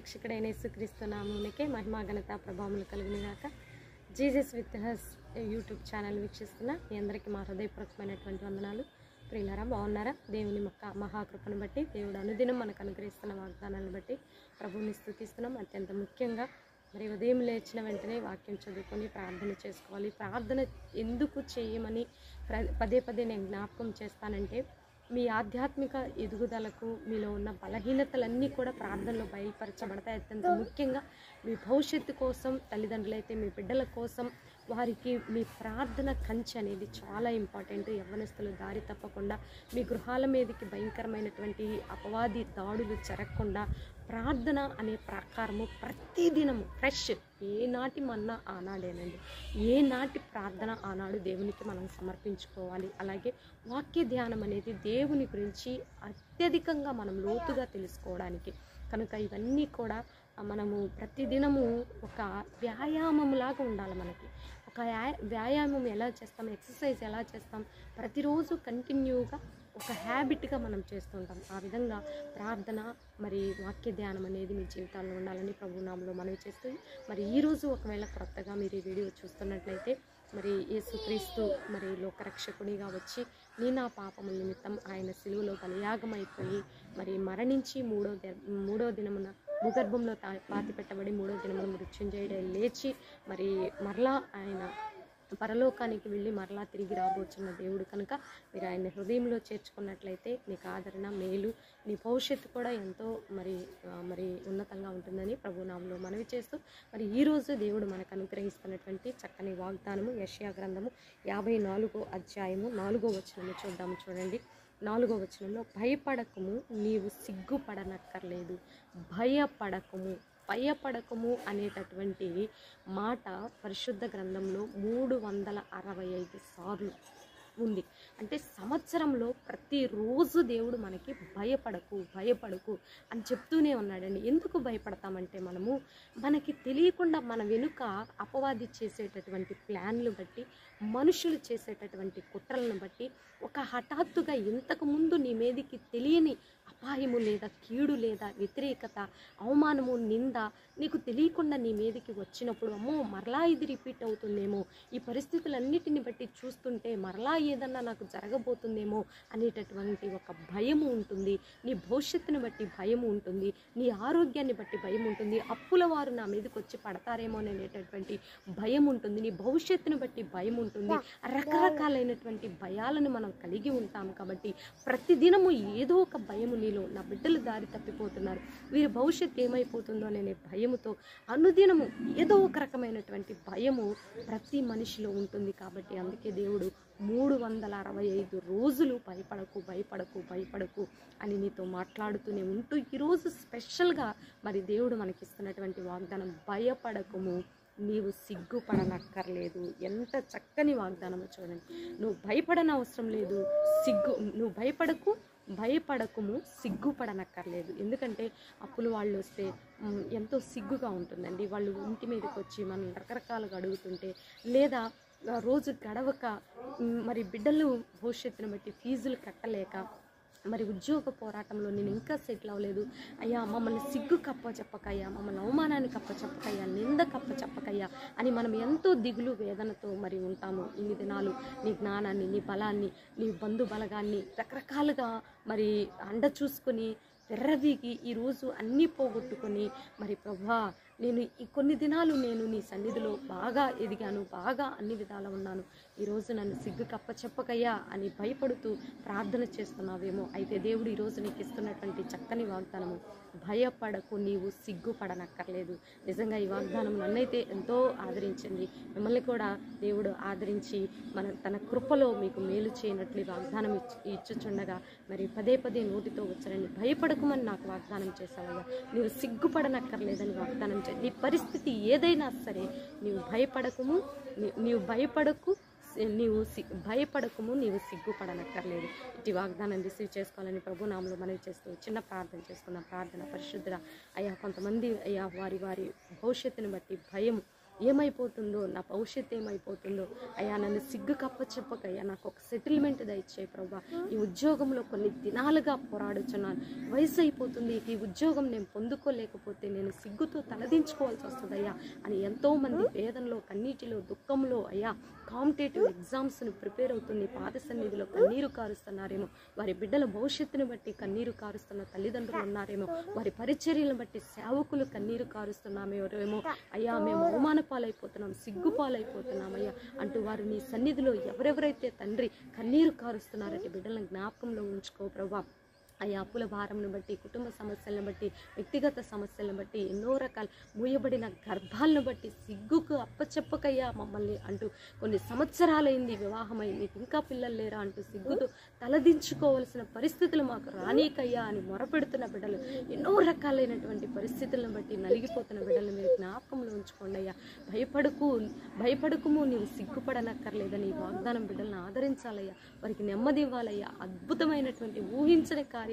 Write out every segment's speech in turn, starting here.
రక్షకుడైన యేసుక్రీస్తు నామమునకే మహిమ ఘనత ప్రభావములు కలుగునుగాక. Jesus with has YouTube channel వీక్షిస్తున్న మీ అందరికీ మా హృదయపూర్వకమైనటువంటి వందనాలు. ప్రియులారా, బాగున్నారా? దేవుని మహాకృపను బట్టి, దేవుడు అనుదినం మనకు అనుగ్రహిస్తున్న వాగ్దానాలను బట్టి ప్రభువుని స్తుతిస్తున్నాం. అత్యంత ముఖ్యంగా మరి ఉదయం లేచిన వెంటనే వాక్యం చదువుకొని ప్రార్థన చేసుకోవాలి. ప్రార్థన ఎందుకు చేయమని పదే పదే నేను జ్ఞాపకం చేస్తానంటే, మీ ఆధ్యాత్మిక ఎదుగుదలకు మీలో ఉన్న బలహీనతలన్నీ కూడా ప్రార్థనలో బయలుపరచబడతాయి. అత్యంత ముఖ్యంగా మీ భవిష్యత్తు కోసం, తల్లిదండ్రులైతే మీ బిడ్డల కోసం వారికి మీ ప్రార్థన కంచె అనేది చాలా ఇంపార్టెంట్. యవ్వనస్తులు దారి తప్పకుండా మీ గృహాల మీదకి భయంకరమైనటువంటి అపవాది దాడులు జరగకుండా ప్రార్థన అనే ప్రకారము ప్రతిదినము ఫ్రెష్, ఏనాటి మన్నా ఆనాడేనండి. ఏనాటి ప్రార్థన ఆనాడు దేవునికి మనం సమర్పించుకోవాలి. అలాగే వాక్య ధ్యానం అనేది దేవుని గురించి అత్యధికంగా మనం లోతుగా తెలుసుకోవడానికి. కనుక ఇవన్నీ కూడా మనము ప్రతిదినము ఒక వ్యాయామంలాగా ఉండాలి. మనకి ఒక వ్యాయామం ఎలా చేస్తాం, ఎక్సర్సైజ్ ఎలా చేస్తాం, ప్రతిరోజు కంటిన్యూగా ఒక హ్యాబిట్గా మనం చేస్తుంటాం. ఆ విధంగా ప్రార్థన మరి వాక్య ధ్యానం అనేది మీ జీవితాల్లో ఉండాలని ప్రభునామంలో మనవి చేస్తుంది. మరి ఈరోజు ఒకవేళ కొత్తగా మీరు ఈ వీడియో చూస్తున్నట్లయితే, మరి యేసుక్రీస్తు మరి లోకరక్షకునిగా వచ్చి నా పాపముల నిమిత్తం ఆయన సిలువలో బలియాగమైపోయి మరి మరణించి మూడో దినమున భూగర్భంలో పాతి పెట్టబడి మూడో దినమున మృత్యుంజయుడై లేచి మరి మరలా ఆయన పరలోకానికి వెళ్ళి మరలా తిరిగి రాబోతున్న దేవుడు. కనుక మీరు ఆయన హృదయంలో చేర్చుకున్నట్లయితే నీకు ఆదరణ, మేలు, నీ భవిష్యత్తు కూడా ఎంతో మరి ఉన్నతంగా ఉంటుందని ప్రభునామంలో మనవి చేస్తూ, మరి ఈరోజు దేవుడు మనకు అనుగ్రహిస్తున్నటువంటి చక్కని వాగ్దానము యెషయా గ్రంథము 54వ అధ్యాయము 4వ వచనము చూద్దాము. చూడండి, 4వ వచనంలో, భయపడకము, నీవు సిగ్గుపడనక్కర్లేదు. భయపడకము అనేటటువంటి మాట పరిశుద్ధ గ్రంథంలో 365 సార్లు ఉంది. అంటే సంవత్సరంలో ప్రతిరోజు దేవుడు మనకి భయపడకు అని చెప్తూనే ఉన్నాడండి. ఎందుకు భయపడతామంటే, మనకి తెలియకుండా మన వెనుక అపవాది చేసేటటువంటి ప్లాన్లు బట్టి, మనుషులు చేసేటటువంటి కుట్రలను బట్టి, ఒక హఠాత్తుగా ఇంతకుముందు నీ మీదకి తెలియని అపాయము లేదా కీడు లేదా వ్యతిరేకత, అవమానము, నింద నీకు తెలియకుండా నీ మీదకి వచ్చినప్పుడు, అమ్మో మరలా ఇది రిపీట్ అవుతుందేమో, ఈ పరిస్థితులన్నిటిని బట్టి చూస్తుంటే మరలా ఏదన్నా నాకు జరగబోతుందేమో అనేటటువంటి ఒక భయము ఉంటుంది. నీ భవిష్యత్తుని బట్టి భయము ఉంటుంది, నీ ఆరోగ్యాన్ని బట్టి భయం ఉంటుంది, అప్పుల వారు నా మీదకి వచ్చి పడతారేమో అనేటటువంటి భయం ఉంటుంది, నీ భవిష్యత్తుని బట్టి భయం ఉంటుంది. రకరకాలైనటువంటి భయాలను మనం కలిగి ఉంటాం. కాబట్టి ప్రతిదినము ఏదో ఒక భయము నీలో, నా బిడ్డలు దారి తప్పిపోతున్నారు, వీరి భవిష్యత్తు ఏమైపోతుందో అనే భయముతో అనుదినము ఏదో ఒక రకమైనటువంటి భయము ప్రతి మనిషిలో ఉంటుంది. కాబట్టి అందుకే దేవుడు 365 రోజులు భయపడకు అని నీతో మాట్లాడుతూనే ఉంటూ, ఈరోజు స్పెషల్గా మరి దేవుడు మనకిస్తున్నటువంటి వాగ్దానం, భయపడకము, నీవు సిగ్గుపడనక్కర్లేదు. ఎంత చక్కని వాగ్దానమో చూడండి. నువ్వు భయపడనవసరం లేదు, నువ్వు భయపడకము, సిగ్గుపడనక్కర్లేదు. ఎందుకంటే అప్పులు వాళ్ళు వస్తే ఎంతో సిగ్గుగా ఉంటుందండి. వాళ్ళు ఇంటి మీదకి వచ్చి మనం రకరకాలుగా అడుగుతుంటే, లేదా రోజు గడవక మరి బిడ్డలు భవిష్యత్తును బట్టి ఫీజులు కట్టలేక, మరి ఉద్యోగ పోరాటంలో నేను ఇంకా సెటిల్ అవ్వలేదు, అయ్యా మమ్మల్ని సిగ్గు కప్ప చెప్పకయ్యా, మమ్మల్ని అవమానాన్ని కప్ప చెప్పకయ్యా, నింద కప్ప చెప్పకయ్యా అని మనం ఎంతో దిగులు వేదనతో మరి ఉంటాము. ఇన్ని దినాలు నీ జ్ఞానాన్ని, నీ బలాన్ని, నీ బంధు బలగాన్ని రకరకాలుగా మరి అండ చూసుకొని వెర్రవీగి ఈరోజు అన్నీ పోగొట్టుకొని, మరి ప్రభువా నేను ఈ కొన్ని దినాలు నేను నీ సన్నిధిలో బాగా ఎదిగాను, బాగా అన్ని విధాలా ఉన్నాను, ఈరోజు నన్ను సిగ్గు కప్ప చెప్పకయ్యా అని భయపడుతూ ప్రార్థన చేస్తున్నావేమో. అయితే దేవుడు ఈరోజు నీకు ఇస్తున్నటువంటి చక్కని వాగ్దానము, భయపడకు, నీవు సిగ్గుపడనక్కర్లేదు. నిజంగా ఈ వాగ్దానం నన్నైతే ఎంతో ఆదరించింది. మిమ్మల్ని కూడా దేవుడు ఆదరించి తన కృపలో మీకు మేలు చేయనట్లు వాగ్దానం ఇచ్చుచుండగా మరి పదే నోటితో వచ్చారని, భయపడకమని నాకు వాగ్దానం చేశావయ్యా, నీవు సిగ్గుపడనక్కర్లేదని వాగ్దానం చేయి. నీ పరిస్థితి ఏదైనా సరే నీవు భయపడకము, నీవు సిగ్గుపడనక్కర్లేదు. ఇటు వాగ్దానం రిసీవ్ చేసుకోవాలని ప్రభునామంలో మనవి చేస్తూ చిన్న ప్రార్థన చేసుకుందాం. ప్రార్థన. పరిశుద్ధుడా అయ్యా, కొంతమంది అయ్యా వారి భవిష్యత్తుని బట్టి భయం, ఏమైపోతుందో, నా భవిష్యత్తు ఏమైపోతుందో అయ్యా, నన్ను సిగ్గు కప్పచెప్పకయ్యా, నాకు ఒక సెటిల్మెంట్ దయచేయి ప్రభా. ఈ ఉద్యోగంలో కొన్ని దినాలుగా పోరాడుచున్నాను, వయసు అయిపోతుంది, ఈ ఉద్యోగం నేను పొందుకోలేకపోతే నేను సిగ్గుతో తలదించుకోవాల్సి వస్తుందయ్యా అని ఎంతోమంది వేదనలో, కన్నీటిలో, దుఃఖంలో అయ్యా కాంపిటేటివ్ ఎగ్జామ్స్ను ప్రిపేర్ అవుతుంది పాద సన్నిధిలో కన్నీరు కారుస్తున్నారేమో, వారి బిడ్డల భవిష్యత్తును బట్టి కన్నీరు కారుస్తున్న తల్లిదండ్రులు ఉన్నారేమో, వారి పరిచర్యలను బట్టి సేవకులు కన్నీరు కారుస్తున్నామేమో అయ్యా, మేము అవమాన పాలైపోతున్నాం, సిగ్గు పాలైపోతున్నాం అయ్యా అంటూ వారు నీ సన్నిధిలో ఎవరెవరైతే తండ్రి కన్నీరు కారుస్తున్నారంటే బిడ్డలను జ్ఞాపకంలో ఉంచుకో ప్రభా. అయ్యా అప్పుల భారంను బట్టి, కుటుంబ సమస్యలను బట్టి, వ్యక్తిగత సమస్యలను బట్టి, ఎన్నో రకాల మూయబడిన గర్భాలను బట్టి సిగ్గుకు అప్పచెప్పకయ్యా మమ్మల్ని అంటూ కొన్ని సంవత్సరాలైంది వివాహమై నీకు ఇంకా పిల్లలు లేరా అంటూ సిగ్గుతో తలదించుకోవాల్సిన పరిస్థితులు మాకు రానీకయ్యా అని మొరపెడుతున్న బిడ్డలు, ఎన్నో రకాలైనటువంటి పరిస్థితులను బట్టి నలిగిపోతున్న బిడ్డలు మీరు జ్ఞాపకంలో ఉంచుకోండి అయ్యా. భయపడకుము, నీవు సిగ్గుపడనక్కర్లేదని ఈ వాగ్దానం బిడ్డలను ఆదరించాలయ్యా, వారికి నెమ్మది ఇవ్వాలయ్యా. అద్భుతమైనటువంటి ఊహించని కార్యాలు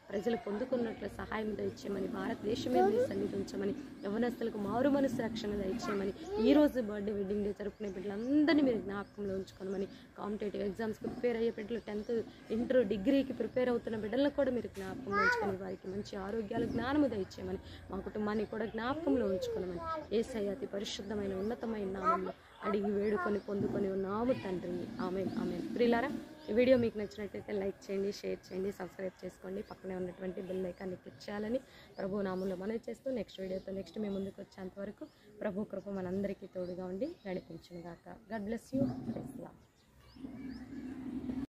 ప్రజలు పొందుకున్నట్లు సహాయం దయచేయమని, భారతదేశమే నీ సన్నిధి ఉంచమని, యవనస్తులకు మారు మనసు రక్షణ దయచేయమని, ఈరోజు బర్త్డే వెడ్డింగ్ డే జరుపుకునే బిడ్డలందరినీ మీరు జ్ఞాపకంలో ఉంచుకోమని, కాంపిటేటివ్ ఎగ్జామ్స్కి ప్రిపేర్ అయ్యే బిడ్డలు, 10th ఇంటర్ డిగ్రీకి ప్రిపేర్ అవుతున్న బిడ్డలను కూడా మీరు జ్ఞాపకంలో ఉంచుకొని వారికి మంచి ఆరోగ్యాలు, జ్ఞానము దయచేయమని, మా కుటుంబాన్ని కూడా జ్ఞాపకంలో ఉంచుకోమని యేసయ్య అతి పరిశుద్ధమైన ఉన్నతమైన నామంలో అడిగి వేడుకొని పొందుకొని ఉన్నాము తండ్రి. ఆమేన్ ఆమేన్. ప్రియులారా, ఈ వీడియో మీకు నచ్చినట్లయితే లైక్ చేయండి, షేర్ చేయండి, సబ్స్క్రైబ్ చేసుకోండి, పక్కనే ఉన్నటువంటి బెల్ ఐకాన్ని క్లిక్ చేయాలని ప్రభు నామంలో మనవి చేస్తూ నెక్స్ట్ వీడియోతో నెక్స్ట్ మీ ముందుకు వచ్చేంత వరకు ప్రభు కృప మనందరికీ తోడుగా ఉండి నడిపించును గాక. God bless you. Praise the lord.